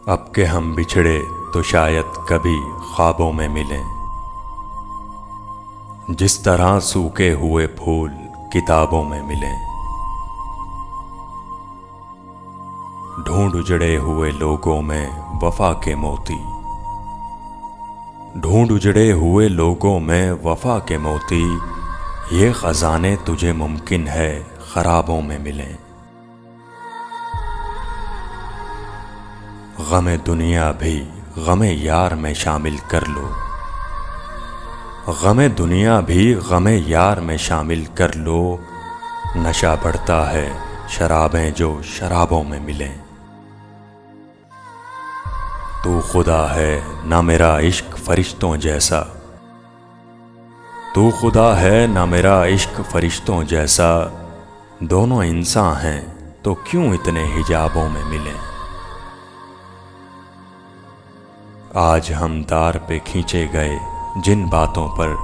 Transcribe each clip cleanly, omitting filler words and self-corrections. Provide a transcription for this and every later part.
अब के हम बिछड़े तो शायद कभी ख्वाबों में मिलें। जिस तरह सूखे हुए फूल किताबों में मिलें। ढूंढ उजड़े हुए लोगों में वफा के मोती। ढूंढ उजड़े हुए लोगों में वफा के मोती। ये खजाने तुझे मुमकिन है खराबों में मिलें। गमे दुनिया भी गमे यार में शामिल कर लो। गमे दुनिया भी गमे यार में शामिल कर लो। नशा बढ़ता है शराबें जो शराबों में मिलें। तू खुदा है ना मेरा इश्क फरिश्तों जैसा। तू खुदा है ना मेरा इश्क फरिश्तों जैसा। दोनों इंसान हैं तो क्यों इतने हिजाबों में मिलें। आज हम दार पे खींचे गए जिन बातों पर।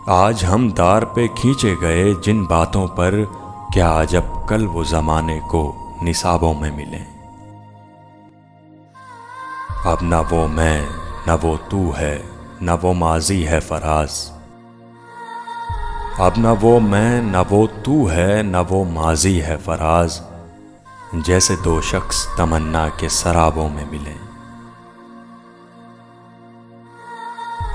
आज हम दार पे खींचे गए जिन बातों पर। क्या अजब कल वो ज़माने को निसाबों में मिलें। अब न वो मैं न वो तू है न वो माजी है फराज। अब न वो मैं न वो तू है न वो माजी है फराज। जैसे दो शख्स तमन्ना के सराबों में मिलें।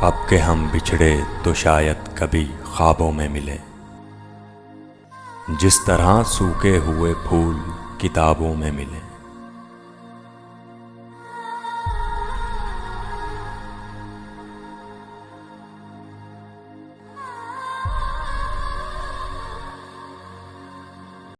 अब के हम बिछड़े तो शायद कभी ख्वाबों में मिले। जिस तरह सूखे हुए फूल किताबों में मिले।